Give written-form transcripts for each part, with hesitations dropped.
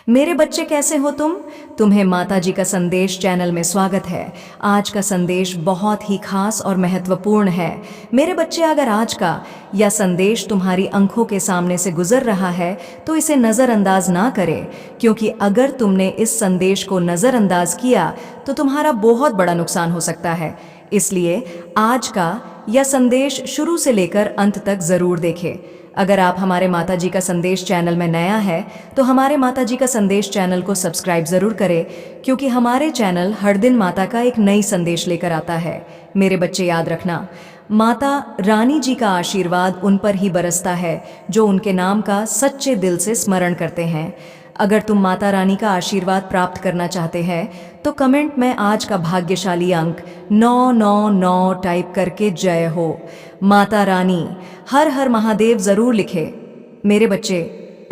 मेरे बच्चे कैसे हो तुम? तुम्हें माता जी का संदेश चैनल में स्वागत है। आज का संदेश बहुत ही खास और महत्वपूर्ण है। मेरे बच्चे, अगर आज का यह संदेश तुम्हारी आंखों के सामने से गुजर रहा है तो इसे नज़रअंदाज ना करें, क्योंकि अगर तुमने इस संदेश को नज़रअंदाज किया तो तुम्हारा बहुत बड़ा नुकसान हो सकता है। इसलिए आज का यह संदेश शुरू से लेकर अंत तक ज़रूर देखें। अगर आप हमारे माता जी का संदेश चैनल में नया है तो हमारे माता जी का संदेश चैनल को सब्सक्राइब ज़रूर करें, क्योंकि हमारे चैनल हर दिन माता का एक नई संदेश लेकर आता है। मेरे बच्चे, याद रखना, माता रानी जी का आशीर्वाद उन पर ही बरसता है जो उनके नाम का सच्चे दिल से स्मरण करते हैं। अगर तुम माता रानी का आशीर्वाद प्राप्त करना चाहते हैं तो कमेंट में आज का भाग्यशाली अंक 999 टाइप करके जय हो माता रानी, हर हर महादेव जरूर लिखे। मेरे बच्चे,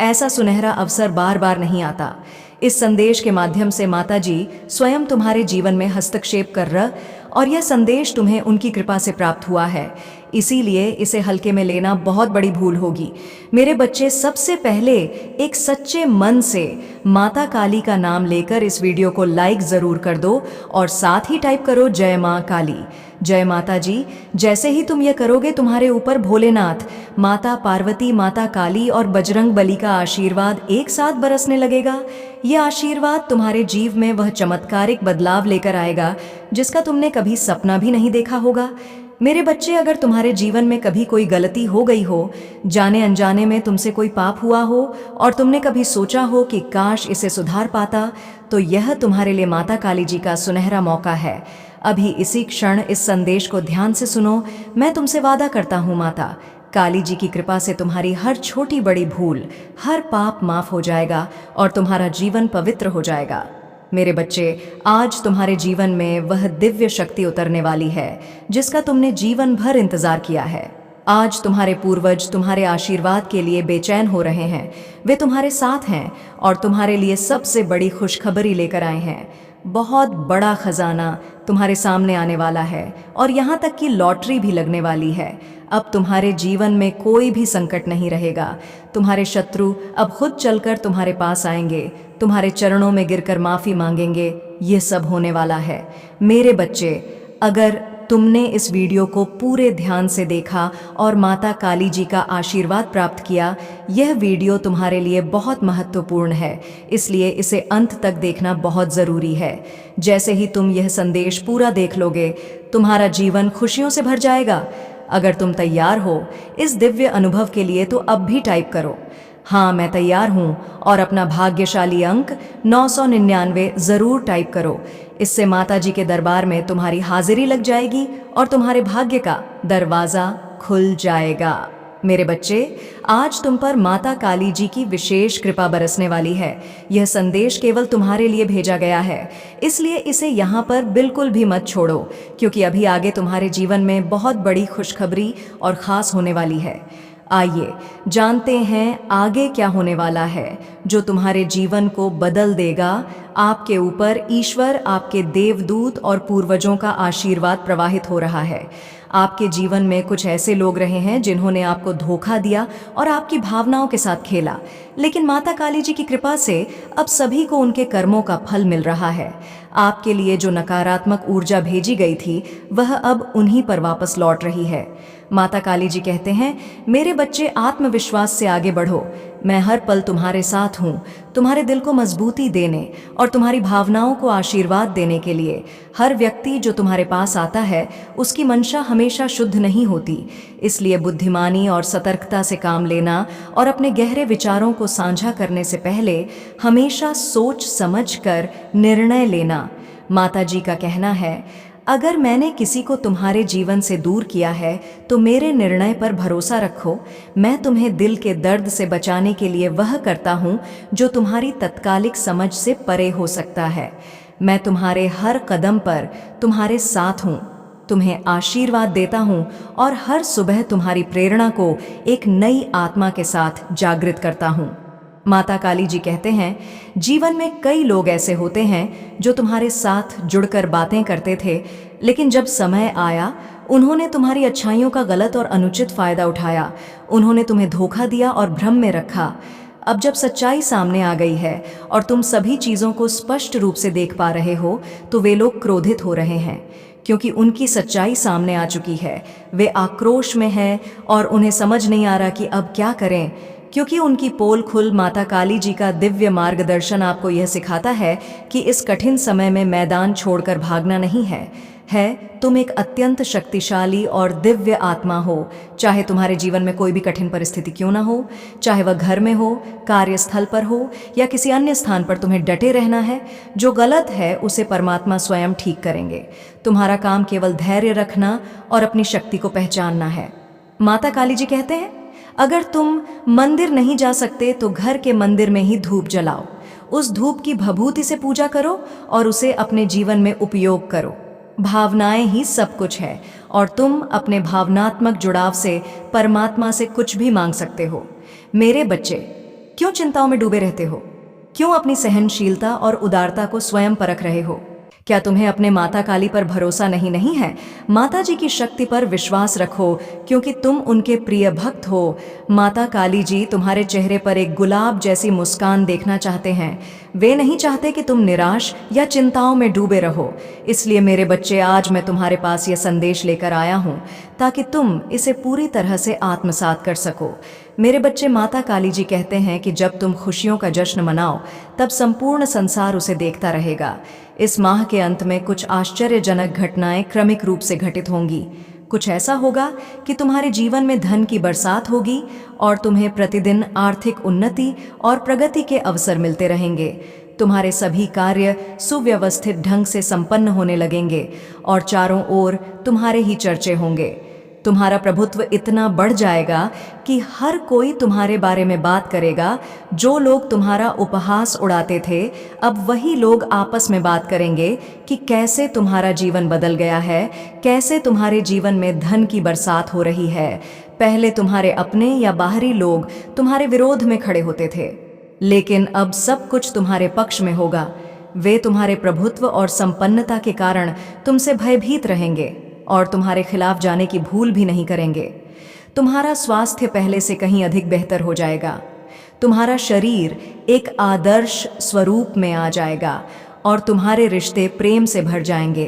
ऐसा सुनहरा अवसर बार बार नहीं आता। इस संदेश के माध्यम से माता जी स्वयं तुम्हारे जीवन में हस्तक्षेप कर रहा, और यह संदेश तुम्हें उनकी कृपा से प्राप्त हुआ है। इसीलिए इसे हल्के में लेना बहुत बड़ी भूल होगी। मेरे बच्चे, सबसे पहले एक सच्चे मन से माता काली का नाम लेकर इस वीडियो को लाइक ज़रूर कर दो और साथ ही टाइप करो जय माँ काली, जय माता जी। जैसे ही तुम ये करोगे, तुम्हारे ऊपर भोलेनाथ, माता पार्वती, माता काली और बजरंग बली का आशीर्वाद एक साथ बरसने लगेगा। यह आशीर्वाद तुम्हारे जीव में वह चमत्कारिक बदलाव लेकर आएगा जिसका तुमने कभी सपना भी नहीं देखा होगा। मेरे बच्चे, अगर तुम्हारे जीवन में कभी कोई गलती हो गई हो, जाने अनजाने में तुमसे कोई पाप हुआ हो और तुमने कभी सोचा हो कि काश इसे सुधार पाता, तो यह तुम्हारे लिए माता काली जी का सुनहरा मौका है। अभी इसी क्षण इस संदेश को ध्यान से सुनो। मैं तुमसे वादा करता हूँ, माता काली जी की कृपा से तुम्हारी हर छोटी बड़ी भूल, हर पाप माफ हो जाएगा और तुम्हारा जीवन पवित्र हो जाएगा। मेरे बच्चे, आज तुम्हारे जीवन में वह दिव्य शक्ति उतरने वाली है जिसका तुमने जीवन भर इंतजार किया है। आज तुम्हारे पूर्वज तुम्हारे आशीर्वाद के लिए बेचैन हो रहे हैं। वे तुम्हारे साथ हैं और तुम्हारे लिए सबसे बड़ी खुशखबरी लेकर आए हैं। बहुत बड़ा खजाना तुम्हारे सामने आने वाला है और यहाँ तक कि लॉटरी भी लगने वाली है। अब तुम्हारे जीवन में कोई भी संकट नहीं रहेगा। तुम्हारे शत्रु अब खुद चलकर तुम्हारे पास आएंगे, तुम्हारे चरणों में गिरकर माफी मांगेंगे। ये सब होने वाला है। मेरे बच्चे, अगर तुमने इस वीडियो को पूरे ध्यान से देखा और माता काली जी का आशीर्वाद प्राप्त किया, यह वीडियो तुम्हारे लिए बहुत महत्वपूर्ण है, इसलिए इसे अंत तक देखना बहुत ज़रूरी है। जैसे ही तुम यह संदेश पूरा देख लोगे, तुम्हारा जीवन खुशियों से भर जाएगा। अगर तुम तैयार हो इस दिव्य अनुभव के लिए तो अब भी टाइप करो, हाँ मैं तैयार हूँ, और अपना भाग्यशाली अंक 999 ज़रूर टाइप करो। इससे माता जी के दरबार में तुम्हारी हाजिरी लग जाएगी और तुम्हारे भाग्य का दरवाज़ा खुल जाएगा। मेरे बच्चे, आज तुम पर माता काली जी की विशेष कृपा बरसने वाली है। यह संदेश केवल तुम्हारे लिए भेजा गया है, इसलिए इसे यहाँ पर बिल्कुल भी मत छोड़ो, क्योंकि अभी आगे तुम्हारे जीवन में बहुत बड़ी खुशखबरी और ख़ास होने वाली है। आइए जानते हैं आगे क्या होने वाला है जो तुम्हारे जीवन को बदल देगा। आपके ऊपर ईश्वर, आपके देवदूत और पूर्वजों का आशीर्वाद प्रवाहित हो रहा है। आपके जीवन में कुछ ऐसे लोग रहे हैं जिन्होंने आपको धोखा दिया और आपकी भावनाओं के साथ खेला, लेकिन माता काली जी की कृपा से अब सभी को उनके कर्मों का फल मिल रहा है। आपके लिए जो नकारात्मक ऊर्जा भेजी गई थी वह अब उन्हीं पर वापस लौट रही है। माता काली जी कहते हैं, मेरे बच्चे, आत्मविश्वास से आगे बढ़ो। मैं हर पल तुम्हारे साथ हूँ, तुम्हारे दिल को मजबूती देने और तुम्हारी भावनाओं को आशीर्वाद देने के लिए। हर व्यक्ति जो तुम्हारे पास आता है उसकी मंशा हमेशा शुद्ध नहीं होती, इसलिए बुद्धिमानी और सतर्कता से काम लेना और अपने गहरे विचारों को साझा करने से पहले हमेशा सोच समझ कर निर्णय लेना। माता जी का कहना है, अगर मैंने किसी को तुम्हारे जीवन से दूर किया है तो मेरे निर्णय पर भरोसा रखो। मैं तुम्हें दिल के दर्द से बचाने के लिए वह करता हूँ जो तुम्हारी तत्कालिक समझ से परे हो सकता है। मैं तुम्हारे हर कदम पर तुम्हारे साथ हूँ, तुम्हें आशीर्वाद देता हूँ और हर सुबह तुम्हारी प्रेरणा को एक नई आत्मा के साथ जागृत करता हूँ। माता काली जी कहते हैं, जीवन में कई लोग ऐसे होते हैं जो तुम्हारे साथ जुड़कर बातें करते थे, लेकिन जब समय आया उन्होंने तुम्हारी अच्छाइयों का गलत और अनुचित फायदा उठाया। उन्होंने तुम्हें धोखा दिया और भ्रम में रखा। अब जब सच्चाई सामने आ गई है और तुम सभी चीज़ों को स्पष्ट रूप से देख पा रहे हो, तो वे लोग क्रोधित हो रहे हैं क्योंकि उनकी सच्चाई सामने आ चुकी है। वे आक्रोश में हैं और उन्हें समझ नहीं आ रहा कि अब क्या करें, क्योंकि उनकी पोल खुल माता काली जी का दिव्य मार्गदर्शन आपको यह सिखाता है कि इस कठिन समय में मैदान छोड़कर भागना नहीं है। तुम एक अत्यंत शक्तिशाली और दिव्य आत्मा हो। चाहे तुम्हारे जीवन में कोई भी कठिन परिस्थिति क्यों ना हो, चाहे वह घर में हो, कार्यस्थल पर हो या किसी अन्य स्थान पर, तुम्हें डटे रहना है। जो गलत है उसे परमात्मा स्वयं ठीक करेंगे। तुम्हारा काम केवल धैर्य रखना और अपनी शक्ति को पहचानना है। माता काली जी कहते हैं, अगर तुम मंदिर नहीं जा सकते तो घर के मंदिर में ही धूप जलाओ। उस धूप की भभूति से पूजा करो और उसे अपने जीवन में उपयोग करो। भावनाएं ही सब कुछ है और तुम अपने भावनात्मक जुड़ाव से परमात्मा से कुछ भी मांग सकते हो। मेरे बच्चे, क्यों चिंताओं में डूबे रहते हो? क्यों अपनी सहनशीलता और उदारता को स्वयं परख रहे हो? क्या तुम्हें अपने माता काली पर भरोसा नहीं है? माता जी की शक्ति पर विश्वास रखो क्योंकि तुम उनके प्रिय भक्त हो। माता काली जी तुम्हारे चेहरे पर एक गुलाब जैसी मुस्कान देखना चाहते हैं। वे नहीं चाहते कि तुम निराश या चिंताओं में डूबे रहो। इसलिए मेरे बच्चे, आज मैं तुम्हारे पास यह संदेश लेकर आया हूँ ताकि तुम इसे पूरी तरह से आत्मसात कर सको। मेरे बच्चे, माता काली जी कहते हैं कि जब तुम खुशियों का जश्न मनाओ तब संपूर्ण संसार उसे देखता रहेगा। इस माह के अंत में कुछ आश्चर्यजनक घटनाएं क्रमिक रूप से घटित होंगी। कुछ ऐसा होगा कि तुम्हारे जीवन में धन की बरसात होगी और तुम्हें प्रतिदिन आर्थिक उन्नति और प्रगति के अवसर मिलते रहेंगे। तुम्हारे सभी कार्य सुव्यवस्थित ढंग से संपन्न होने लगेंगे और चारों ओर तुम्हारे ही चर्चे होंगे। तुम्हारा प्रभुत्व इतना बढ़ जाएगा कि हर कोई तुम्हारे बारे में बात करेगा। जो लोग तुम्हारा उपहास उड़ाते थे, अब वही लोग आपस में बात करेंगे कि कैसे तुम्हारा जीवन बदल गया है, कैसे तुम्हारे जीवन में धन की बरसात हो रही है। पहले तुम्हारे अपने या बाहरी लोग तुम्हारे विरोध में खड़े होते थे, लेकिन अब सब कुछ तुम्हारे पक्ष में होगा। वे तुम्हारे प्रभुत्व और संपन्नता के कारण तुमसे भयभीत रहेंगे और तुम्हारे खिलाफ जाने की भूल भी नहीं करेंगे। तुम्हारा स्वास्थ्य पहले से कहीं अधिक बेहतर हो जाएगा। तुम्हारा शरीर एक आदर्श स्वरूप में आ जाएगा और तुम्हारे रिश्ते प्रेम से भर जाएंगे।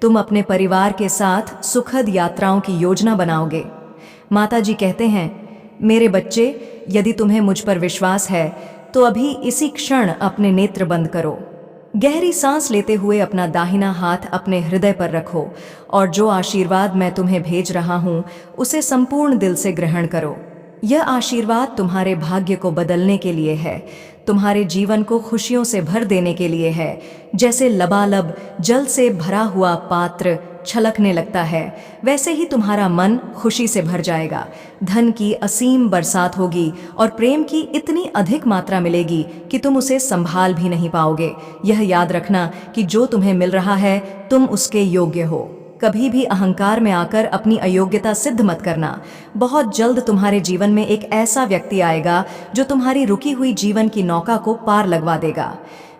तुम अपने परिवार के साथ सुखद यात्राओं की योजना बनाओगे। माता जी कहते हैं, मेरे बच्चे, यदि तुम्हें मुझ पर विश्वास है तो अभी इसी क्षण अपने नेत्र बंद करो। गहरी सांस लेते हुए अपना दाहिना हाथ अपने हृदय पर रखो और जो आशीर्वाद मैं तुम्हें भेज रहा हूँ उसे संपूर्ण दिल से ग्रहण करो। यह आशीर्वाद तुम्हारे भाग्य को बदलने के लिए है, तुम्हारे जीवन को खुशियों से भर देने के लिए है। जैसे लबालब जल से भरा हुआ पात्र छलकने लगता है, वैसे ही तुम्हारा मन खुशी से भर जाएगा। धन की असीम बरसात होगी और प्रेम की इतनी अधिक मात्रा मिलेगी कि तुम उसे संभाल भी नहीं पाओगे। यह याद रखना कि जो तुम्हें मिल रहा है तुम उसके योग्य हो। कभी भी अहंकार में आकर अपनी अयोग्यता सिद्ध मत करना। बहुत जल्द तुम्हारे जीवन में एक ऐसा व्यक्ति आएगा जो तुम्हारी रुकी हुई जीवन की नौका को पार लगवा देगा।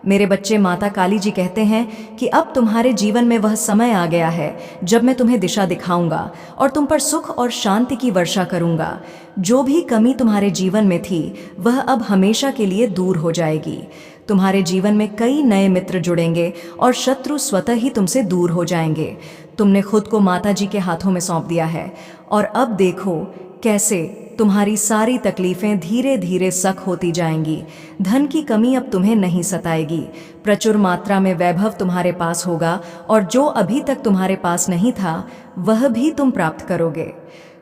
मेरे बच्चे, माता काली जी कहते हैं कि अब तुम्हारे जीवन में वह समय आ गया है जब मैं तुम्हें दिशा दिखाऊंगा और तुम पर सुख और शांति की वर्षा करूंगा। जो भी कमी तुम्हारे जीवन में थी वह अब हमेशा के लिए दूर हो जाएगी। तुम्हारे जीवन में कई नए मित्र जुड़ेंगे और शत्रु स्वतः ही तुमसे दूर हो जाएंगे। तुमने खुद को माता जी के हाथों में सौंप दिया है और अब देखो कैसे तुम्हारी सारी तकलीफें धीरे धीरे सख होती जाएंगी। धन की कमी अब तुम्हें नहीं सताएगी। प्रचुर मात्रा में वैभव तुम्हारे पास होगा और जो अभी तक तुम्हारे पास नहीं था वह भी तुम प्राप्त करोगे।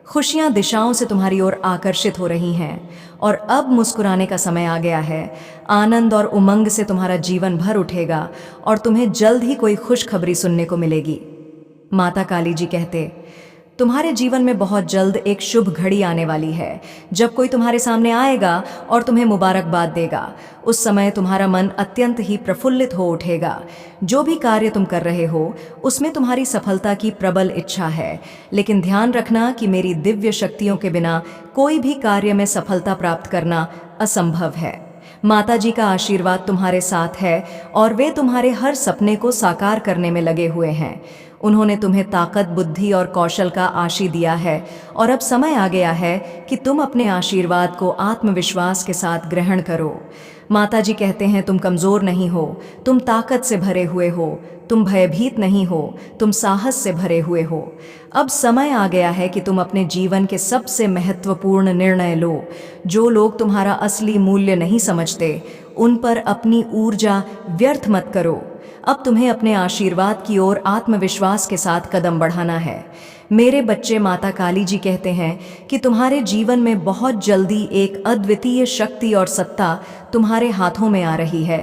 खुशियां दिशाओं से तुम्हारी ओर आकर्षित हो रही हैं और अब मुस्कुराने का समय आ गया है। आनंद और उमंग से तुम्हारा जीवन भर उठेगा और तुम्हें जल्द ही कोई खुशखबरी सुनने को मिलेगी। माता काली जी कहते, तुम्हारे जीवन में बहुत जल्द एक शुभ घड़ी आने वाली है जब कोई तुम्हारे सामने आएगा और तुम्हें मुबारकबाद देगा। उस समय तुम्हारा मन अत्यंत ही प्रफुल्लित हो उठेगा। जो भी कार्य तुम कर रहे हो उसमें तुम्हारी सफलता की प्रबल इच्छा है, लेकिन ध्यान रखना कि मेरी दिव्य शक्तियों के बिना कोई भी कार्य में सफलता प्राप्त करना असंभव है। माता जी का आशीर्वाद तुम्हारे साथ है और वे तुम्हारे हर सपने को साकार करने में लगे हुए हैं। उन्होंने तुम्हें ताकत, बुद्धि और कौशल का आशीष दिया है और अब समय आ गया है कि तुम अपने आशीर्वाद को आत्मविश्वास के साथ ग्रहण करो। माता जी कहते हैं, तुम कमज़ोर नहीं हो, तुम ताकत से भरे हुए हो, तुम भयभीत नहीं हो, तुम साहस से भरे हुए हो। अब समय आ गया है कि तुम अपने जीवन के सबसे महत्वपूर्ण निर्णय लो। जो लोग तुम्हारा असली मूल्य नहीं समझते, उन पर अपनी ऊर्जा व्यर्थ मत करो। अब तुम्हें अपने आशीर्वाद की ओर आत्मविश्वास के साथ कदम बढ़ाना है। मेरे बच्चे, माता काली जी कहते हैं कि तुम्हारे जीवन में बहुत जल्दी एक अद्वितीय शक्ति और सत्ता तुम्हारे हाथों में आ रही है।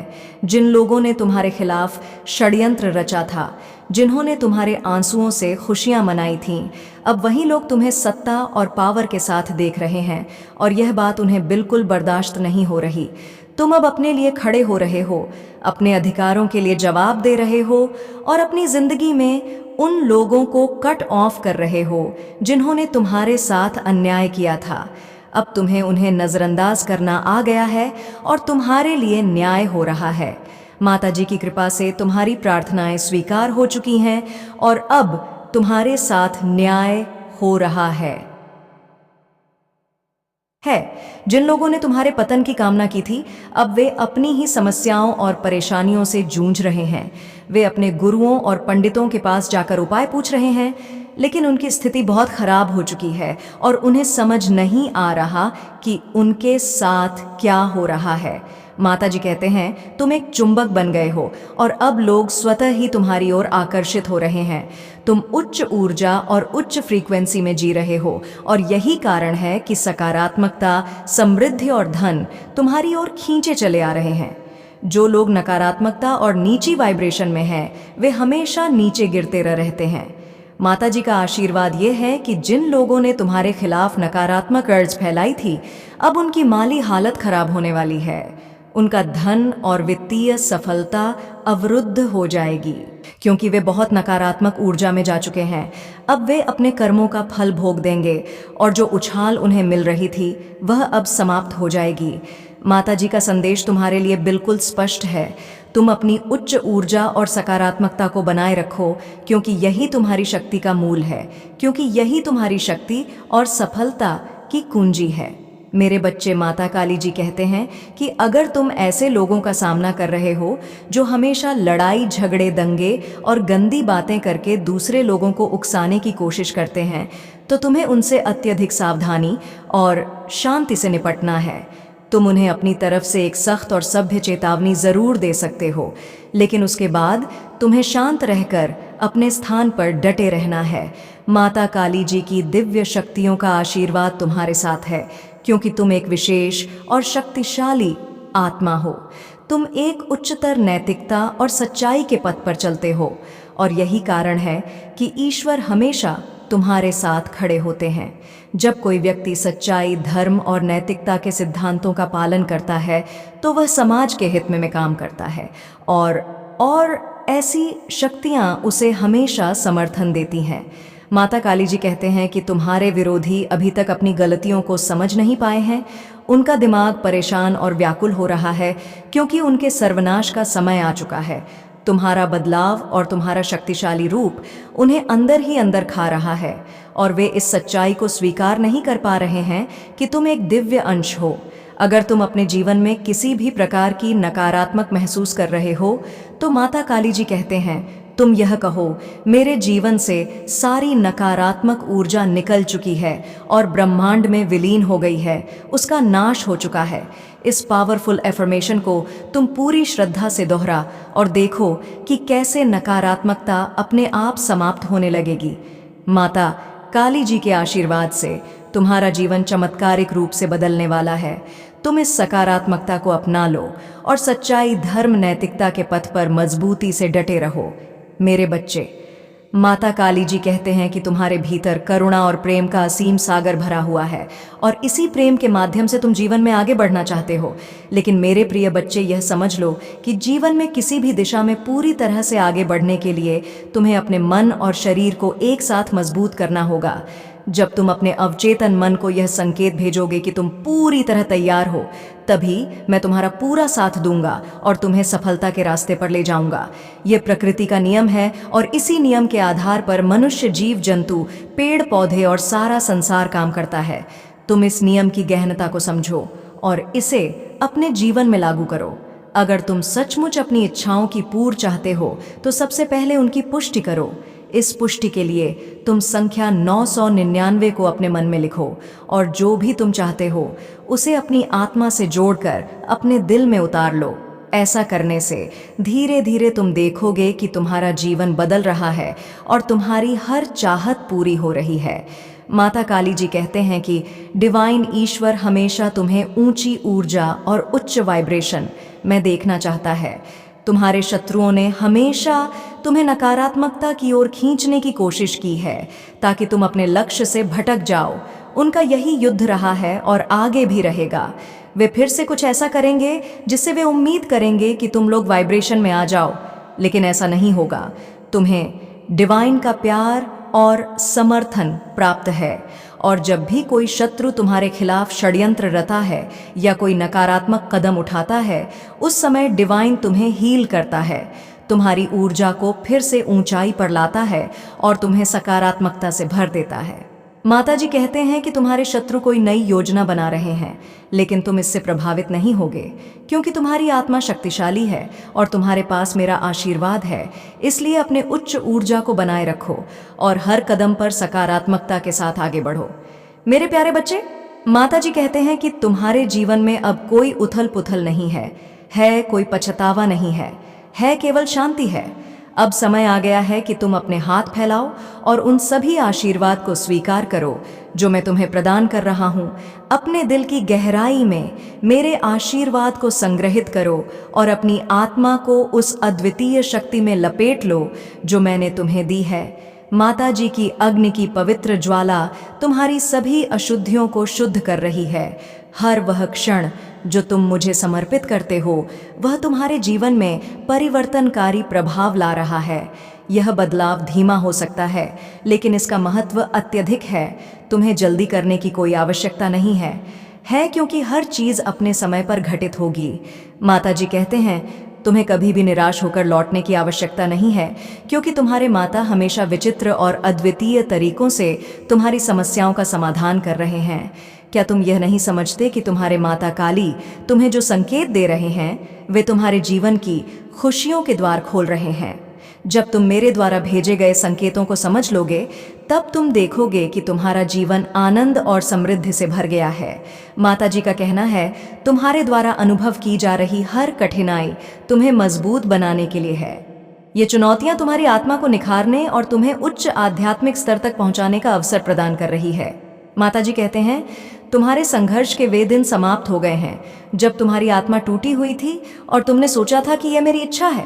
जिन लोगों ने तुम्हारे खिलाफ षड्यंत्र रचा था, जिन्होंने तुम्हारे आंसुओं से खुशियां मनाई थीं, अब वही लोग तुम्हें सत्ता और पावर के साथ देख रहे हैं और यह बात उन्हें बिल्कुल बर्दाश्त नहीं हो रही। तुम अब अपने लिए खड़े हो रहे हो, अपने अधिकारों के लिए जवाब दे रहे हो और अपनी जिंदगी में उन लोगों को कट ऑफ कर रहे हो जिन्होंने तुम्हारे साथ अन्याय किया था। अब तुम्हें उन्हें नज़रअंदाज करना आ गया है और तुम्हारे लिए न्याय हो रहा है। माता जी की कृपा से तुम्हारी प्रार्थनाएं स्वीकार हो चुकी हैं और अब तुम्हारे साथ न्याय हो रहा है। जिन लोगों ने तुम्हारे पतन की कामना की थी, अब वे अपनी ही समस्याओं और परेशानियों से जूझ रहे हैं। वे अपने गुरुओं और पंडितों के पास जाकर उपाय पूछ रहे हैं, लेकिन उनकी स्थिति बहुत खराब हो चुकी है और उन्हें समझ नहीं आ रहा कि उनके साथ क्या हो रहा है। माता जी कहते हैं, तुम एक चुंबक बन गए हो और अब लोग स्वतः ही तुम्हारी ओर आकर्षित हो रहे हैं। तुम उच्च ऊर्जा और उच्च फ्रीक्वेंसी में जी रहे हो और यही कारण है कि सकारात्मकता, समृद्धि और धन तुम्हारी ओर खींचे चले आ रहे हैं। जो लोग नकारात्मकता और नीची वाइब्रेशन में हैं, वे हमेशा नीचे गिरते रहते हैं। माता जी का आशीर्वाद ये है कि जिन लोगों ने तुम्हारे खिलाफ नकारात्मक अर्ज फैलाई थी, अब उनकी माली हालत खराब होने वाली है। उनका धन और वित्तीय सफलता अवरुद्ध हो जाएगी, क्योंकि वे बहुत नकारात्मक ऊर्जा में जा चुके हैं। अब वे अपने कर्मों का फल भोग देंगे और जो उछाल उन्हें मिल रही थी, वह अब समाप्त हो जाएगी। माता जी का संदेश तुम्हारे लिए बिल्कुल स्पष्ट है। तुम अपनी उच्च ऊर्जा और सकारात्मकता को बनाए रखो, क्योंकि यही तुम्हारी शक्ति का मूल है, क्योंकि यही तुम्हारी शक्ति और सफलता की कुंजी है। मेरे बच्चे, माता काली जी कहते हैं कि अगर तुम ऐसे लोगों का सामना कर रहे हो जो हमेशा लड़ाई, झगड़े, दंगे और गंदी बातें करके दूसरे लोगों को उकसाने की कोशिश करते हैं, तो तुम्हें उनसे अत्यधिक सावधानी और शांति से निपटना है। तुम उन्हें अपनी तरफ से एक सख्त और सभ्य चेतावनी जरूर दे सकते हो, लेकिन उसके बाद तुम्हें शांत रहकर अपने स्थान पर डटे रहना है। माता काली जी की दिव्य शक्तियों का आशीर्वाद तुम्हारे साथ है, क्योंकि तुम एक विशेष और शक्तिशाली आत्मा हो। तुम एक उच्चतर नैतिकता और सच्चाई के पथ पर चलते हो और यही कारण है कि ईश्वर हमेशा तुम्हारे साथ खड़े होते हैं। जब कोई व्यक्ति सच्चाई, धर्म और नैतिकता के सिद्धांतों का पालन करता है, तो वह समाज के हित में काम करता है और ऐसी शक्तियां उसे हमेशा समर्थन देती हैं। माता काली जी कहते हैं कि तुम्हारे विरोधी अभी तक अपनी गलतियों को समझ नहीं पाए हैं। उनका दिमाग परेशान और व्याकुल हो रहा है, क्योंकि उनके सर्वनाश का समय आ चुका है। तुम्हारा बदलाव और तुम्हारा शक्तिशाली रूप उन्हें अंदर ही अंदर खा रहा है और वे इस सच्चाई को स्वीकार नहीं कर पा रहे हैं कि तुम एक दिव्य अंश हो। अगर तुम अपने जीवन में किसी भी प्रकार की नकारात्मक महसूस कर रहे हो, तो माता काली जी कहते हैं, तुम यह कहो, मेरे जीवन से सारी नकारात्मक ऊर्जा निकल चुकी है और ब्रह्मांड में विलीन हो गई है, उसका नाश हो चुका है। इस पावरफुल एफर्मेशन को तुम पूरी श्रद्धा से दोहरा और देखो कि कैसे नकारात्मकता अपने आप समाप्त होने लगेगी। माता काली जी के आशीर्वाद से तुम्हारा जीवन चमत्कारिक रूप से बदलने वाला है। तुम इस सकारात्मकता को अपना लो और सच्चाई, धर्म, नैतिकता के पथ पर मजबूती से डटे रहो। मेरे बच्चे, माता काली जी कहते हैं कि तुम्हारे भीतर करुणा और प्रेम का असीम सागर भरा हुआ है और इसी प्रेम के माध्यम से तुम जीवन में आगे बढ़ना चाहते हो। लेकिन मेरे प्रिय बच्चे, यह समझ लो कि जीवन में किसी भी दिशा में पूरी तरह से आगे बढ़ने के लिए तुम्हें अपने मन और शरीर को एक साथ मजबूत करना होगा। जब तुम अपने अवचेतन मन को यह संकेत भेजोगे कि तुम पूरी तरह तैयार हो, तभी मैं तुम्हारा पूरा साथ दूंगा और तुम्हें सफलता के रास्ते पर ले जाऊंगा। यह प्रकृति का नियम है और इसी नियम के आधार पर मनुष्य, जीव जंतु, पेड़ पौधे और सारा संसार काम करता है। तुम इस नियम की गहनता को समझो और इसे अपने जीवन में लागू करो। अगर तुम सचमुच अपनी इच्छाओं की पूर्ण चाहते हो तो सबसे पहले उनकी पुष्टि करो। इस पुष्टि के लिए तुम संख्या 999 को अपने मन में लिखो और जो भी तुम चाहते हो उसे अपनी आत्मा से जोड़कर अपने दिल में उतार लो। ऐसा करने से धीरे धीरे तुम देखोगे कि तुम्हारा जीवन बदल रहा है और तुम्हारी हर चाहत पूरी हो रही है। माता काली जी कहते हैं कि डिवाइन ईश्वर हमेशा तुम्हें ऊंची ऊर्जा और उच्च वाइब्रेशन में देखना चाहता है। तुम्हारे शत्रुओं ने हमेशा तुम्हें नकारात्मकता की ओर खींचने की कोशिश की है ताकि तुम अपने लक्ष्य से भटक जाओ। उनका यही युद्ध रहा है और आगे भी रहेगा। वे फिर से कुछ ऐसा करेंगे जिससे वे उम्मीद करेंगे कि तुम लोग वाइब्रेशन में आ जाओ, लेकिन ऐसा नहीं होगा। तुम्हें डिवाइन का प्यार और समर्थन प्राप्त है और जब भी कोई शत्रु तुम्हारे खिलाफ षड्यंत्र रता है या कोई नकारात्मक कदम उठाता है, उस समय डिवाइन तुम्हें हील करता है, तुम्हारी ऊर्जा को फिर से ऊंचाई पर लाता है और तुम्हें सकारात्मकता से भर देता है। माता जी कहते हैं कि तुम्हारे शत्रु कोई नई योजना बना रहे हैं, लेकिन तुम इससे प्रभावित नहीं होगे क्योंकि तुम्हारी आत्मा शक्तिशाली है और तुम्हारे पास मेरा आशीर्वाद है। इसलिए अपने उच्च ऊर्जा को बनाए रखो और हर कदम पर सकारात्मकता के साथ आगे बढ़ो। मेरे प्यारे बच्चे, माता जी कहते हैं कि तुम्हारे जीवन में अब कोई उथल पुथल नहीं है कोई पछतावा नहीं है केवल शांति है। अब समय आ गया है कि तुम अपने हाथ फैलाओ और उन सभी आशीर्वाद को स्वीकार करो जो मैं तुम्हें प्रदान कर रहा हूँ। अपने दिल की गहराई में मेरे आशीर्वाद को संग्रहित करो और अपनी आत्मा को उस अद्वितीय शक्ति में लपेट लो जो मैंने तुम्हें दी है। माता जी की अग्नि की पवित्र ज्वाला तुम्हारी सभी अशुद्धियों को शुद्ध कर रही है। हर वह क्षण जो तुम मुझे समर्पित करते हो वह तुम्हारे जीवन में परिवर्तनकारी प्रभाव ला रहा है। यह बदलाव धीमा हो सकता है, लेकिन इसका महत्व अत्यधिक है। तुम्हें जल्दी करने की कोई आवश्यकता नहीं है क्योंकि हर चीज अपने समय पर घटित होगी। माता जी कहते हैं तुम्हें कभी भी निराश होकर लौटने की आवश्यकता नहीं है क्योंकि तुम्हारे माता हमेशा विचित्र और अद्वितीय तरीकों से तुम्हारी समस्याओं का समाधान कर रहे हैं। क्या तुम यह नहीं समझते कि तुम्हारे माता काली तुम्हें जो संकेत दे रहे हैं वे तुम्हारे जीवन की खुशियों के द्वार खोल रहे हैं? जब तुम मेरे द्वारा भेजे गए संकेतों को समझ लोगे तब तुम देखोगे कि तुम्हारा जीवन आनंद और समृद्धि से भर गया है। माता जी का कहना है तुम्हारे द्वारा अनुभव की जा रही हर कठिनाई तुम्हें मजबूत बनाने के लिए है। ये चुनौतियां तुम्हारी आत्मा को निखारने और तुम्हें उच्च आध्यात्मिक स्तर तक पहुंचाने का अवसर प्रदान कर रही है। माता जी कहते हैं तुम्हारे संघर्ष के वे दिन समाप्त हो गए हैं जब तुम्हारी आत्मा टूटी हुई थी और तुमने सोचा था कि यह मेरी इच्छा है।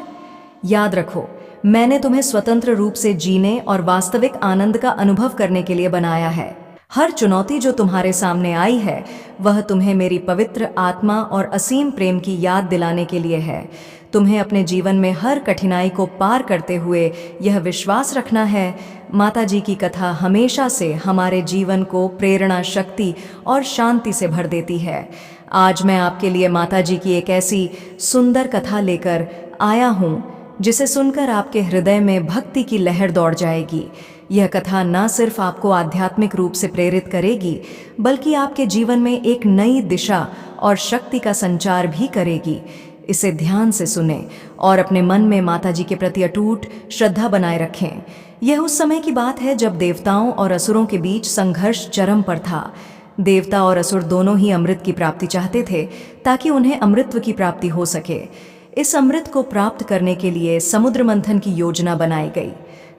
याद रखो, मैंने तुम्हें स्वतंत्र रूप से जीने और वास्तविक आनंद का अनुभव करने के लिए बनाया है। हर चुनौती जो तुम्हारे सामने आई है वह तुम्हें मेरी पवित्र आत्मा और असीम प्रेम की याद दिलाने के लिए है। तुम्हें अपने जीवन में हर कठिनाई को पार करते हुए यह विश्वास रखना है। माता जी की कथा हमेशा से हमारे जीवन को प्रेरणा, शक्ति और शांति से भर देती है। आज मैं आपके लिए माता जी की एक ऐसी सुंदर कथा लेकर आया हूँ जिसे सुनकर आपके हृदय में भक्ति की लहर दौड़ जाएगी। यह कथा न सिर्फ आपको आध्यात्मिक रूप से प्रेरित करेगी बल्कि आपके जीवन में एक नई दिशा और शक्ति का संचार भी करेगी। इसे ध्यान से सुनें और अपने मन में माता जी के प्रति अटूट श्रद्धा बनाए रखें। यह उस समय की बात है जब देवताओं और असुरों के बीच संघर्ष चरम पर था। देवता और असुर दोनों ही अमृत की प्राप्ति चाहते थे ताकि उन्हें अमृतत्व की प्राप्ति हो सके। इस अमृत को प्राप्त करने के लिए समुद्र मंथन की योजना बनाई गई।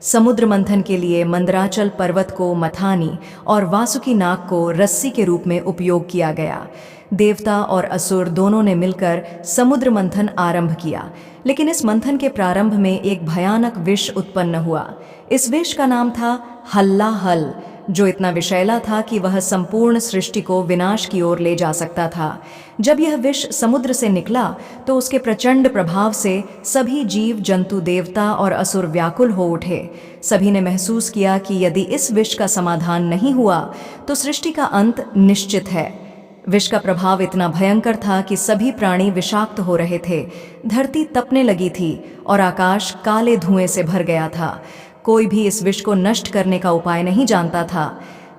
समुद्र मंथन के लिए मंदराचल पर्वत को मथानी और वासुकी नाग को रस्सी के रूप में उपयोग किया गया। देवता और असुर दोनों ने मिलकर समुद्र मंथन आरंभ किया, लेकिन इस मंथन के प्रारंभ में एक भयानक विष उत्पन्न हुआ। इस विष का नाम था हल्ला हल। जो इतना विषैला था कि वह संपूर्ण सृष्टि को विनाश की ओर ले जा सकता था। जब यह विष समुद्र से निकला तो उसके प्रचंड प्रभाव से सभी जीव जंतु देवता और असुर व्याकुल हो उठे। सभी ने महसूस किया कि यदि इस विष का समाधान नहीं हुआ तो सृष्टि का अंत निश्चित है। विष का प्रभाव इतना भयंकर था कि सभी प्राणी विषाक्त हो रहे थे। धरती तपने लगी थी और आकाश काले धुएं से भर गया था। कोई भी इस विष को नष्ट करने का उपाय नहीं जानता था।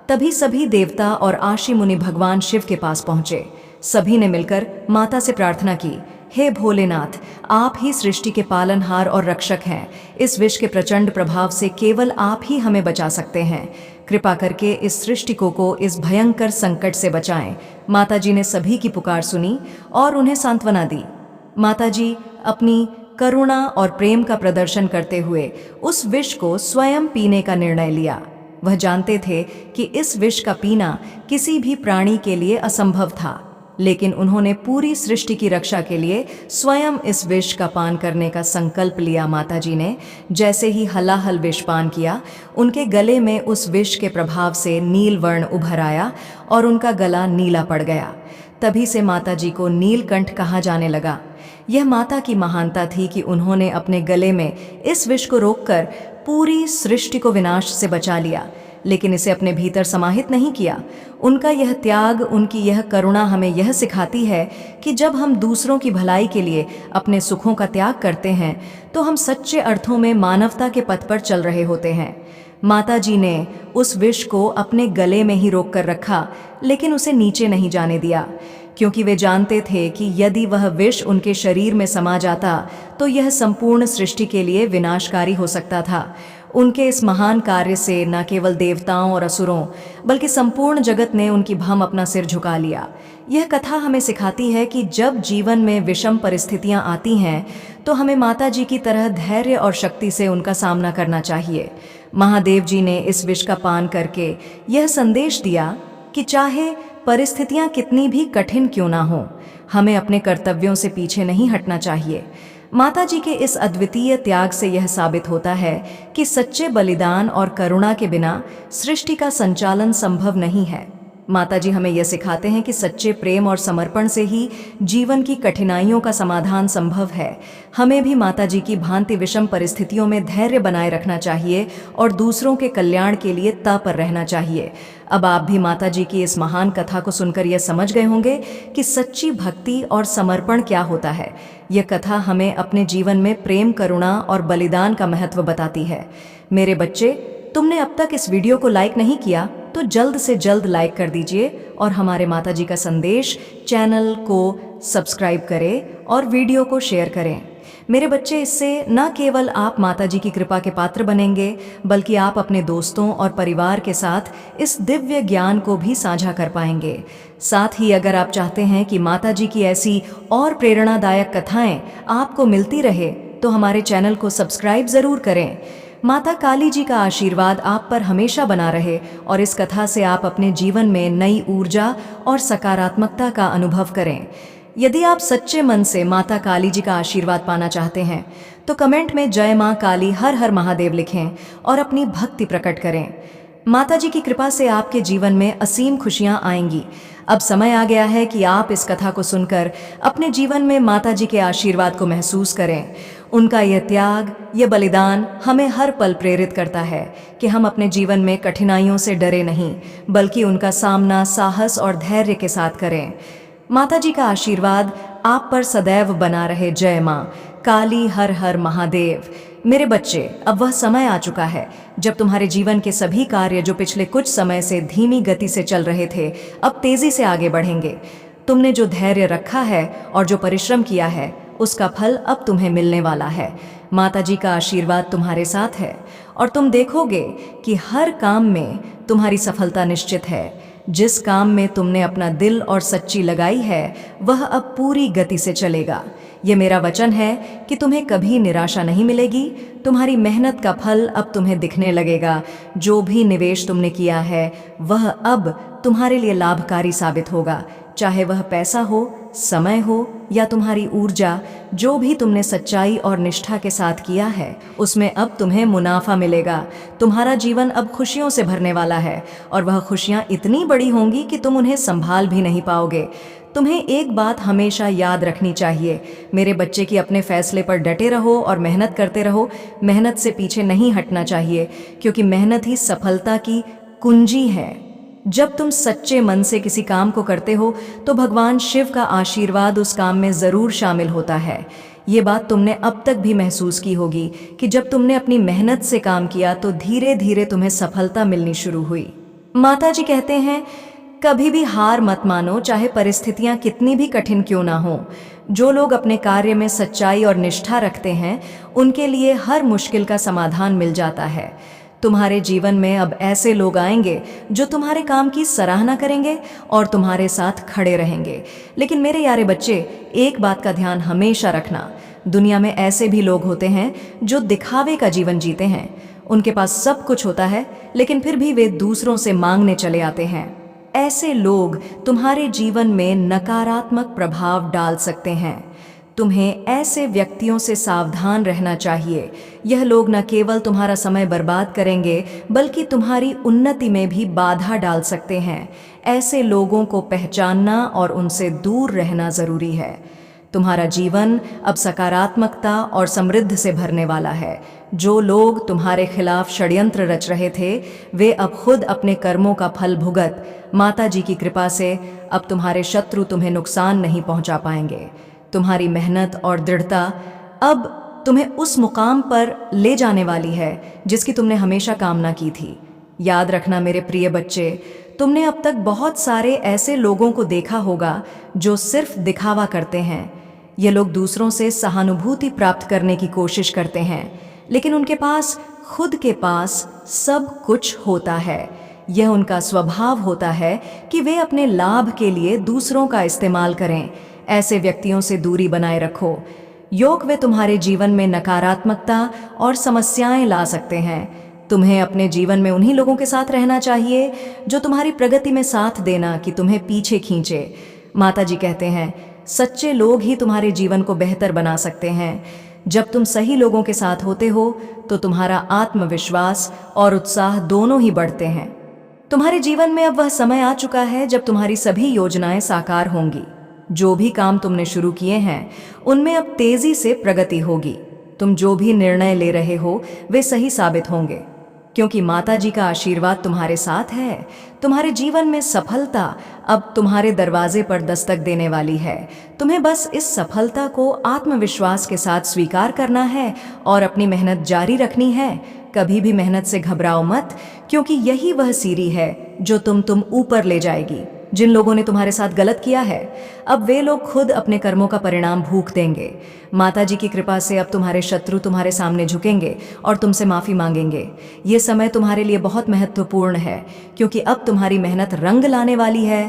तभी सभी देवता और आशी मुनि भगवान शिव के पास पहुंचे। सभी ने मिलकर माता से प्रार्थना की, हे भोलेनाथ, आप ही सृष्टि के पालनहार और रक्षक हैं। इस विष के प्रचंड प्रभाव से केवल आप ही हमें बचा सकते हैं। कृपा करके इस सृष्टि को इस भयंकर संकट से बचाएं। माताजी ने सभी की पुकार सुनी और उन्हें सांत्वना दी। माताजी अपनी करुणा और प्रेम का प्रदर्शन करते हुए उस विष को स्वयं पीने का निर्णय लिया। वह जानते थे कि इस विष का पीना किसी भी प्राणी के लिए असंभव था, लेकिन उन्होंने पूरी सृष्टि की रक्षा के लिए स्वयं इस विष का पान करने का संकल्प लिया। माताजी ने जैसे ही हलाहल विष पान किया, उनके गले में उस विष के प्रभाव से नील वर्ण उभर आया और उनका गला नीला पड़ गया। तभी से माताजी को नीलकंठ कहा जाने लगा। यह माता की महानता थी कि उन्होंने अपने गले में इस विष को रोककर पूरी सृष्टि को विनाश से बचा लिया, लेकिन इसे अपने भीतर समाहित नहीं किया। उनका यह त्याग, उनकी यह करुणा हमें यह सिखाती है कि जब हम दूसरों की भलाई के लिए अपने सुखों का त्याग करते हैं तो हम सच्चे अर्थों में मानवता के पथ पर चल रहे होते हैं। माताजी ने उस विष को अपने गले में ही रोक कर रखा, लेकिन उसे नीचे नहीं जाने दिया, क्योंकि वे जानते थे कि यदि वह विष उनके शरीर में समा जाता तो यह संपूर्ण सृष्टि के लिए विनाशकारी हो सकता था। उनके इस महान कार्य से न केवल देवताओं और असुरों बल्कि संपूर्ण जगत ने उनकी भम अपना सिर झुका लिया। यह कथा हमें सिखाती है कि जब जीवन में विषम परिस्थितियां आती हैं तो हमें माताजी की तरह धैर्य और शक्ति से उनका सामना करना चाहिए। महादेव जी ने इस विष का पान करके यह संदेश दिया कि चाहे परिस्थितियां कितनी भी कठिन क्यों ना हो, हमें अपने कर्तव्यों से पीछे नहीं हटना चाहिए। माताजी के इस अद्वितीय त्याग से यह साबित होता है कि सच्चे बलिदान और करुणा के बिना सृष्टि का संचालन संभव नहीं है। माताजी हमें यह सिखाते हैं कि सच्चे प्रेम और समर्पण से ही जीवन की कठिनाइयों का समाधान संभव है। हमें भी माताजी की भांति विषम परिस्थितियों में धैर्य बनाए रखना चाहिए और दूसरों के कल्याण के लिए तत्पर रहना चाहिए। अब आप भी माताजी की इस महान कथा को सुनकर यह समझ गए होंगे कि सच्ची भक्ति और समर्पण क्या होता है। यह कथा हमें अपने जीवन में प्रेम, करुणा और बलिदान का महत्व बताती है। मेरे बच्चे, तुमने अब तक इस वीडियो को लाइक नहीं किया तो जल्द से जल्द लाइक कर दीजिए और हमारे माताजी का संदेश चैनल को सब्सक्राइब करें और वीडियो को शेयर करें। मेरे बच्चे, इससे न केवल आप माताजी की कृपा के पात्र बनेंगे, बल्कि आप अपने दोस्तों और परिवार के साथ इस दिव्य ज्ञान को भी साझा कर पाएंगे। साथ ही अगर आप चाहते हैं कि माताजी की ऐसी और प्रेरणादायक कथाएं आपको मिलती रहे तो हमारे चैनल को सब्सक्राइब ज़रूर करें। माता काली जी का आशीर्वाद आप पर हमेशा बना रहे और इस कथा से आप अपने जीवन में नई ऊर्जा और सकारात्मकता का अनुभव करें। यदि आप सच्चे मन से माता काली जी का आशीर्वाद पाना चाहते हैं तो कमेंट में जय मां काली, हर हर महादेव लिखें और अपनी भक्ति प्रकट करें। माताजी की कृपा से आपके जीवन में असीम खुशियां आएंगी। अब समय आ गया है कि आप इस कथा को सुनकर अपने जीवन में माताजी के आशीर्वाद को महसूस करें। उनका यह त्याग, यह बलिदान हमें हर पल प्रेरित करता है कि हम अपने जीवन में कठिनाइयों से डरे नहीं, बल्कि उनका सामना साहस और धैर्य के साथ करें। माताजी का आशीर्वाद आप पर सदैव बना रहे। जय मां काली, हर हर महादेव। मेरे बच्चे, अब वह समय आ चुका है जब तुम्हारे जीवन के सभी कार्य जो पिछले कुछ समय से धीमी गति से चल रहे थे, अब तेजी से आगे बढ़ेंगे। तुमने जो धैर्य रखा है और जो परिश्रम किया है, उसका फल अब तुम्हें मिलने वाला है। माताजी का आशीर्वाद तुम्हारे साथ है और तुम देखोगे कि हर काम में तुम्हारी सफलता निश्चित है। जिस काम में तुमने अपना दिल और सच्ची लगाई है, वह अब पूरी गति से चलेगा। ये मेरा वचन है कि तुम्हें कभी निराशा नहीं मिलेगी। तुम्हारी मेहनत का फल अब तुम्हें दिखने लगेगा। जो भी निवेश तुमने किया है, वह अब तुम्हारे लिए लाभकारी साबित होगा। चाहे वह पैसा हो, समय हो या तुम्हारी ऊर्जा। जो भी तुमने सच्चाई और निष्ठा के साथ किया है उसमें अब तुम्हें मुनाफा मिलेगा। तुम्हारा जीवन अब खुशियों से भरने वाला है और वह खुशियाँ इतनी बड़ी होंगी कि तुम उन्हें संभाल भी नहीं पाओगे। तुम्हें एक बात हमेशा याद रखनी चाहिए मेरे बच्चे, कि अपने फैसले पर डटे रहो और मेहनत करते रहो। मेहनत से पीछे नहीं हटना चाहिए, क्योंकि मेहनत ही सफलता की कुंजी है। जब तुम सच्चे मन से किसी काम को करते हो तो भगवान शिव का आशीर्वाद उस काम में ज़रूर शामिल होता है। ये बात तुमने अब तक भी महसूस की होगी कि जब तुमने अपनी मेहनत से काम किया तो धीरे धीरे तुम्हें सफलता मिलनी शुरू हुई। माता जी कहते हैं, कभी भी हार मत मानो, चाहे परिस्थितियां कितनी भी कठिन क्यों ना हो। जो लोग अपने कार्य में सच्चाई और निष्ठा रखते हैं उनके लिए हर मुश्किल का समाधान मिल जाता है। तुम्हारे जीवन में अब ऐसे लोग आएंगे जो तुम्हारे काम की सराहना करेंगे और तुम्हारे साथ खड़े रहेंगे। लेकिन मेरे यारे बच्चे, एक बात का ध्यान हमेशा रखना, दुनिया में ऐसे भी लोग होते हैं जो दिखावे का जीवन जीते हैं। उनके पास सब कुछ होता है लेकिन फिर भी वे दूसरों से मांगने चले आते हैं। ऐसे लोग तुम्हारे जीवन में नकारात्मक प्रभाव डाल सकते हैं। तुम्हें ऐसे व्यक्तियों से सावधान रहना चाहिए। यह लोग न केवल तुम्हारा समय बर्बाद करेंगे बल्कि तुम्हारी उन्नति में भी बाधा डाल सकते हैं। ऐसे लोगों को पहचानना और उनसे दूर रहना जरूरी है। तुम्हारा जीवन अब सकारात्मकता और समृद्धि से भरने वाला है। जो लोग तुम्हारे खिलाफ षड्यंत्र रच रहे थे वे अब खुद अपने कर्मों का फल भुगत माता जी की कृपा से अब तुम्हारे शत्रु तुम्हें नुकसान नहीं पहुंचा पाएंगे। तुम्हारी मेहनत और दृढ़ता अब तुम्हें उस मुकाम पर ले जाने वाली है जिसकी तुमने हमेशा कामना की थी। याद रखना मेरे प्रिय बच्चे, तुमने अब तक बहुत सारे ऐसे लोगों को देखा होगा जो सिर्फ दिखावा करते हैं। ये लोग दूसरों से सहानुभूति प्राप्त करने की कोशिश करते हैं लेकिन उनके पास खुद के पास सब कुछ होता है। यह उनका स्वभाव होता है कि वे अपने लाभ के लिए दूसरों का इस्तेमाल करें। ऐसे व्यक्तियों से दूरी बनाए रखो। योग वे तुम्हारे जीवन में नकारात्मकता और समस्याएं ला सकते हैं। तुम्हें अपने जीवन में उन्हीं लोगों के साथ रहना चाहिए जो तुम्हारी प्रगति में साथ देना कि तुम्हें पीछे खींचे। माता जी कहते हैं, सच्चे लोग ही तुम्हारे जीवन को बेहतर बना सकते हैं। जब तुम सही लोगों के साथ होते हो तो तुम्हारा आत्मविश्वास और उत्साह दोनों ही बढ़ते हैं। तुम्हारे जीवन में अब वह समय आ चुका है जब तुम्हारी सभी योजनाएं साकार होंगी। जो भी काम तुमने शुरू किए हैं उनमें अब तेजी से प्रगति होगी। तुम जो भी निर्णय ले रहे हो वे सही साबित होंगे क्योंकि माता जी का आशीर्वाद तुम्हारे साथ है। तुम्हारे जीवन में सफलता अब तुम्हारे दरवाजे पर दस्तक देने वाली है। तुम्हें बस इस सफलता को आत्मविश्वास के साथ स्वीकार करना है और अपनी मेहनत जारी रखनी है। कभी भी मेहनत से घबराओ मत, क्योंकि यही वह सीढ़ी है जो तुम ऊपर ले जाएगी। जिन लोगों ने तुम्हारे साथ गलत किया है अब वे लोग खुद अपने कर्मों का परिणाम भुगत देंगे। माता जी की कृपा से अब तुम्हारे शत्रु तुम्हारे सामने झुकेंगे और तुमसे माफ़ी मांगेंगे। ये समय तुम्हारे लिए बहुत महत्वपूर्ण है क्योंकि अब तुम्हारी मेहनत रंग लाने वाली है।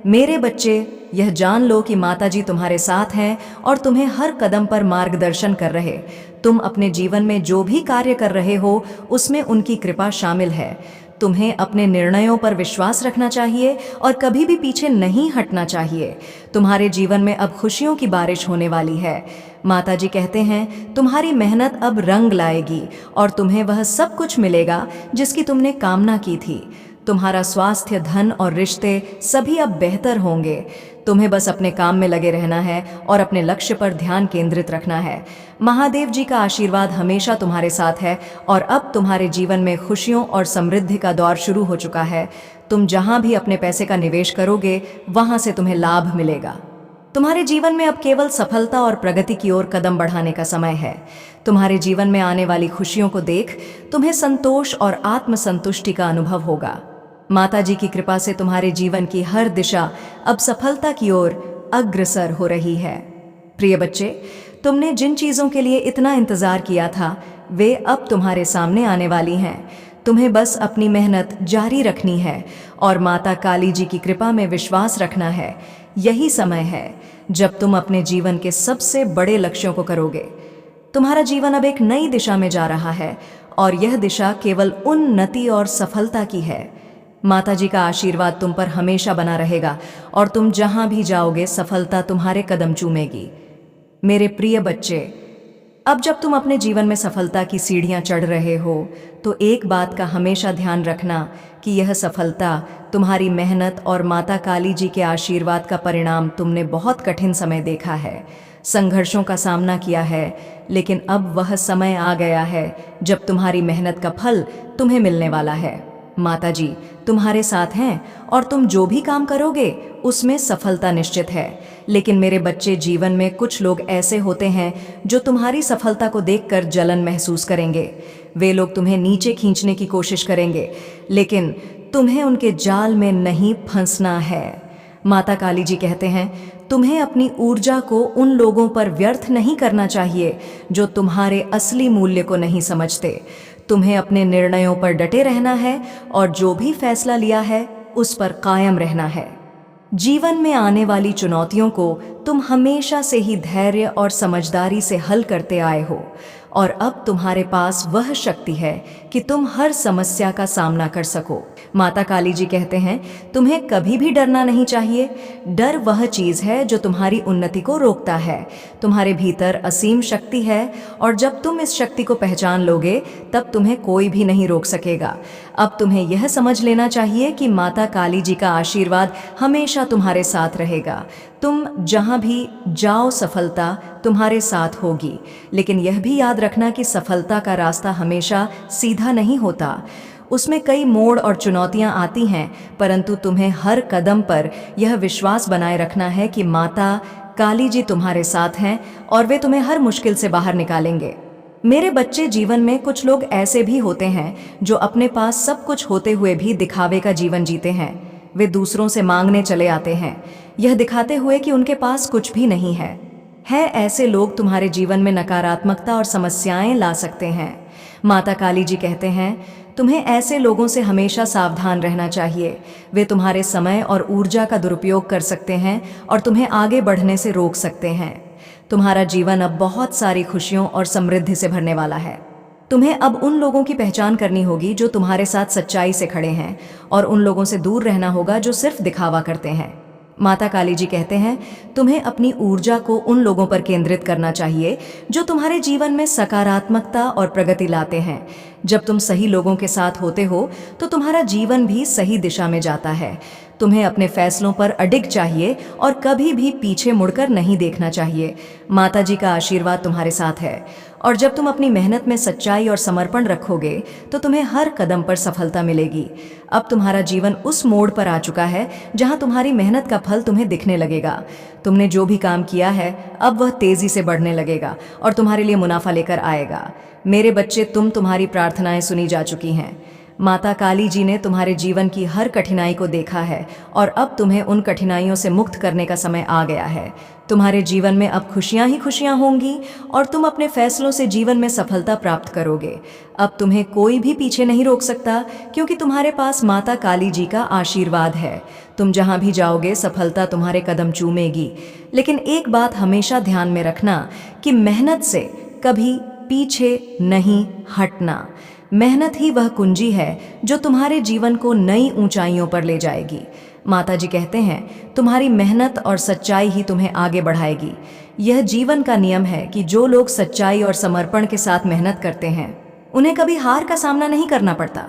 मेरे बच्चे, यह जान लो कि माता जी तुम्हारे साथ हैं और तुम्हें हर कदम पर मार्गदर्शन कर रहे। तुम अपने जीवन में जो भी कार्य कर रहे हो उसमें उनकी कृपा शामिल है। तुम्हें अपने निर्णयों पर विश्वास रखना चाहिए और कभी भी पीछे नहीं हटना चाहिए। तुम्हारे जीवन में अब खुशियों की बारिश होने वाली है। माता जी कहते हैं, तुम्हारी मेहनत अब रंग लाएगी और तुम्हें वह सब कुछ मिलेगा जिसकी तुमने कामना की थी। तुम्हारा स्वास्थ्य, धन और रिश्ते सभी अब बेहतर होंगे। तुम्हें बस अपने काम में लगे रहना है और अपने लक्ष्य पर ध्यान केंद्रित रखना है। महादेव जी का आशीर्वाद हमेशा तुम्हारे साथ है और अब तुम्हारे जीवन में खुशियों और समृद्धि का दौर शुरू हो चुका है। तुम जहां भी अपने पैसे का निवेश करोगे वहां से तुम्हें लाभ मिलेगा। तुम्हारे जीवन में अब केवल सफलता और प्रगति की ओर कदम बढ़ाने का समय है। तुम्हारे जीवन में आने वाली खुशियों को देख तुम्हें संतोष और आत्मसंतुष्टि का अनुभव होगा। माता जी की कृपा से तुम्हारे जीवन की हर दिशा अब सफलता की ओर अग्रसर हो रही है। प्रिय बच्चे, तुमने जिन चीज़ों के लिए इतना इंतज़ार किया था वे अब तुम्हारे सामने आने वाली हैं। तुम्हें बस अपनी मेहनत जारी रखनी है और माता काली जी की कृपा में विश्वास रखना है। यही समय है जब तुम अपने जीवन के सबसे बड़े लक्ष्यों को करोगे। तुम्हारा जीवन अब एक नई दिशा में जा रहा है और यह दिशा केवल उन्नति और सफलता की है। माता जी का आशीर्वाद तुम पर हमेशा बना रहेगा और तुम जहां भी जाओगे सफलता तुम्हारे कदम चूमेगी। मेरे प्रिय बच्चे, अब जब तुम अपने जीवन में सफलता की सीढ़ियां चढ़ रहे हो तो एक बात का हमेशा ध्यान रखना कि यह सफलता तुम्हारी मेहनत और माता काली जी के आशीर्वाद का परिणाम। तुमने बहुत कठिन समय देखा है, संघर्षों का सामना किया है, लेकिन अब वह समय आ गया है जब तुम्हारी मेहनत का फल तुम्हें मिलने वाला है। माता जी तुम्हारे साथ हैं और तुम जो भी काम करोगे उसमें सफलता निश्चित है। लेकिन मेरे बच्चे, जीवन में कुछ लोग ऐसे होते हैं जो तुम्हारी सफलता को देखकर जलन महसूस करेंगे। वे लोग तुम्हें नीचे खींचने की कोशिश करेंगे, लेकिन तुम्हें उनके जाल में नहीं फंसना है। माता काली जी कहते हैं, तुम्हें अपनी ऊर्जा को उन लोगों पर व्यर्थ नहीं करना चाहिए जो तुम्हारे असली मूल्य को नहीं समझते। तुम्हें अपने निर्णयों पर डटे रहना है और जो भी फैसला लिया है उस पर कायम रहना है। जीवन में आने वाली चुनौतियों को तुम हमेशा से ही धैर्य और समझदारी से हल करते आए हो और अब तुम्हारे पास वह शक्ति है कि तुम हर समस्या का सामना कर सको। माता काली जी कहते हैं, तुम्हें कभी भी डरना नहीं चाहिए। डर वह चीज़ है जो तुम्हारी उन्नति को रोकता है। तुम्हारे भीतर असीम शक्ति है और जब तुम इस शक्ति को पहचान लोगे तब तुम्हें कोई भी नहीं रोक सकेगा। अब तुम्हें यह समझ लेना चाहिए कि माता काली जी का आशीर्वाद हमेशा तुम्हारे साथ रहेगा। तुम जहां भी जाओ सफलता तुम्हारे साथ होगी। लेकिन यह भी याद रखना कि सफलता का रास्ता हमेशा सीधा नहीं होता। उसमें कई मोड़ और चुनौतियां आती हैं, परंतु तुम्हें हर कदम पर यह विश्वास बनाए रखना है कि माता काली जी तुम्हारे साथ हैं और वे तुम्हें हर मुश्किल से बाहर निकालेंगे। मेरे बच्चे, जीवन में कुछ लोग ऐसे भी होते हैं जो अपने पास सब कुछ होते हुए भी दिखावे का जीवन जीते हैं। वे दूसरों से मांगने चले आते हैं, यह दिखाते हुए कि उनके पास कुछ भी नहीं है। ऐसे लोग तुम्हारे जीवन में नकारात्मकता और समस्याएं ला सकते हैं। माता काली जी कहते हैं, तुम्हें ऐसे लोगों से हमेशा सावधान रहना चाहिए। वे तुम्हारे समय और ऊर्जा का दुरुपयोग कर सकते हैं और तुम्हें आगे बढ़ने से रोक सकते हैं। तुम्हारा जीवन अब बहुत सारी खुशियों और समृद्धि से भरने वाला है। तुम्हें अब उन लोगों की पहचान करनी होगी जो तुम्हारे साथ सच्चाई से खड़े हैं और उन लोगों से दूर रहना होगा जो सिर्फ दिखावा करते हैं। माता काली जी कहते हैं, तुम्हें अपनी ऊर्जा को उन लोगों पर केंद्रित करना चाहिए जो तुम्हारे जीवन में सकारात्मकता और प्रगति लाते हैं। जब तुम सही लोगों के साथ होते हो तो तुम्हारा जीवन भी सही दिशा में जाता है। तुम्हें अपने फैसलों पर अडिग चाहिए और कभी भी पीछे मुड़कर नहीं देखना चाहिए। माता जी का आशीर्वाद तुम्हारे साथ है और जब तुम अपनी मेहनत में सच्चाई और समर्पण रखोगे तो तुम्हें हर कदम पर सफलता मिलेगी। अब तुम्हारा जीवन उस मोड़ पर आ चुका है जहां तुम्हारी मेहनत का फल तुम्हें दिखने लगेगा। तुमने जो भी काम किया है अब वह तेजी से बढ़ने लगेगा और तुम्हारे लिए मुनाफा लेकर आएगा। मेरे बच्चे, तुम्हारी प्रार्थनाएं सुनी जा चुकी हैं। माता काली जी ने तुम्हारे जीवन की हर कठिनाई को देखा है और अब तुम्हें उन कठिनाइयों से मुक्त करने का समय आ गया है। तुम्हारे जीवन में अब खुशियां ही खुशियां होंगी और तुम अपने फैसलों से जीवन में सफलता प्राप्त करोगे। अब तुम्हें कोई भी पीछे नहीं रोक सकता क्योंकि तुम्हारे पास माता काली जी का आशीर्वाद है। तुम जहां भी जाओगे सफलता तुम्हारे कदम चूमेगी। लेकिन एक बात हमेशा ध्यान में रखना कि मेहनत से कभी पीछे नहीं हटना। मेहनत ही वह कुंजी है जो तुम्हारे जीवन को नई ऊंचाइयों पर ले जाएगी। माता जी कहते हैं, तुम्हारी मेहनत और सच्चाई ही तुम्हें आगे बढ़ाएगी। यह जीवन का नियम है कि जो लोग सच्चाई और समर्पण के साथ मेहनत करते हैं उन्हें कभी हार का सामना नहीं करना पड़ता।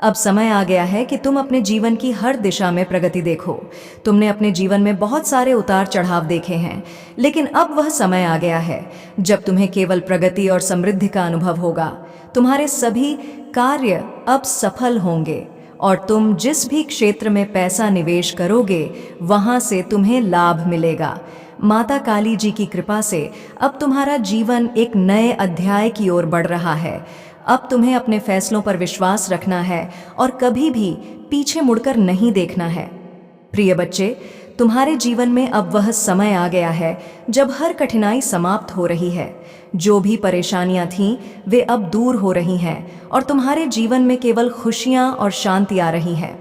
अब समय आ गया है कि तुम अपने जीवन की हर दिशा में प्रगति देखो। तुमने अपने जीवन में बहुत सारे उतार चढ़ाव देखे हैं, लेकिन अब वह समय आ गया है जब तुम्हें केवल प्रगति और समृद्धि का अनुभव होगा। तुम्हारे सभी कार्य अब सफल होंगे और तुम जिस भी क्षेत्र में पैसा निवेश करोगे वहां से तुम्हें लाभ मिलेगा। माता काली जी की कृपा से अब तुम्हारा जीवन एक नए अध्याय की ओर बढ़ रहा है। अब तुम्हें अपने फैसलों पर विश्वास रखना है और कभी भी पीछे मुड़कर नहीं देखना है। प्रिय बच्चे, तुम्हारे जीवन में अब वह समय आ गया है जब हर कठिनाई समाप्त हो रही है। जो भी परेशानियां थीं वे अब दूर हो रही हैं और तुम्हारे जीवन में केवल खुशियां और शांति आ रही है।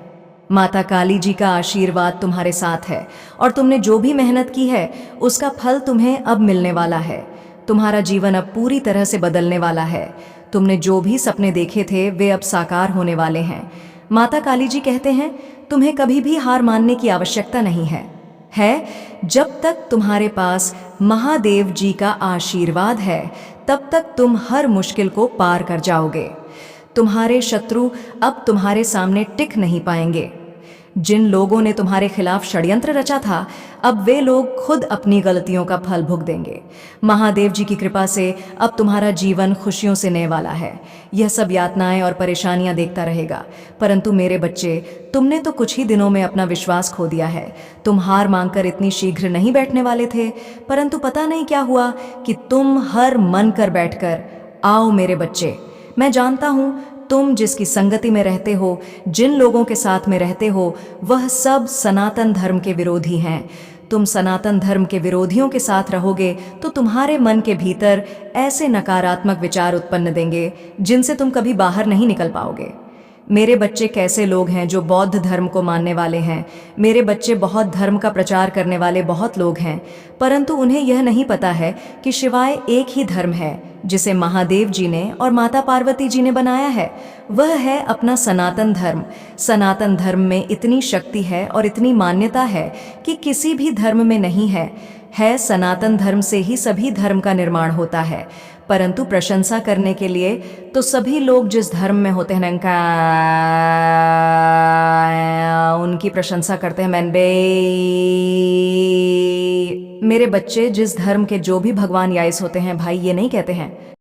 माता काली जी का आशीर्वाद तुम्हारे साथ है और तुमने जो भी मेहनत की है उसका फल तुम्हें अब मिलने वाला है। तुम्हारा जीवन अब पूरी तरह से बदलने वाला है। तुमने जो भी सपने देखे थे वे अब साकार होने वाले हैं। माता काली जी कहते हैं, तुम्हें कभी भी हार मानने की आवश्यकता नहीं है जब तक तुम्हारे पास महादेव जी का आशीर्वाद है, तब तक तुम हर मुश्किल को पार कर जाओगे। तुम्हारे शत्रु अब तुम्हारे सामने टिक नहीं पाएंगे। जिन लोगों ने तुम्हारे खिलाफ षड्यंत्र रचा था, अब वे लोग खुद अपनी गलतियों का फल भुगतेंगे। महादेव जी की कृपा से अब तुम्हारा जीवन खुशियों से नए वाला है। यह सब यातनाएं और परेशानियां देखता रहेगा, परंतु मेरे बच्चे, तुमने तो कुछ ही दिनों में अपना विश्वास खो दिया है। तुम हार मांगकर इतनी शीघ्र नहीं बैठने वाले थे, परंतु पता नहीं क्या हुआ कि तुम हर मन कर बैठकर आओ मेरे बच्चे। मैं जानता हूं तुम जिसकी संगति में रहते हो, जिन लोगों के साथ में रहते हो, वह सब सनातन धर्म के विरोधी हैं। तुम सनातन धर्म के विरोधियों के साथ रहोगे तो तुम्हारे मन के भीतर ऐसे नकारात्मक विचार उत्पन्न देंगे जिनसे तुम कभी बाहर नहीं निकल पाओगे। मेरे बच्चे कैसे लोग हैं जो बौद्ध धर्म को मानने वाले हैं। मेरे बच्चे बहुत धर्म का प्रचार करने वाले बहुत लोग हैं, परंतु उन्हें यह नहीं पता है कि शिवाय एक ही धर्म है जिसे महादेव जी ने और माता पार्वती जी ने बनाया है। वह है अपना सनातन धर्म। सनातन धर्म में इतनी शक्ति है और इतनी मान्यता है कि किसी भी धर्म में नहीं है सनातन धर्म से ही सभी धर्म का निर्माण होता है। परंतु प्रशंसा करने के लिए तो सभी लोग जिस धर्म में होते हैं उनकी प्रशंसा करते हैं। मेरे बच्चे, जिस धर्म के जो भी भगवान याइस होते हैं भाई, ये नहीं कहते हैं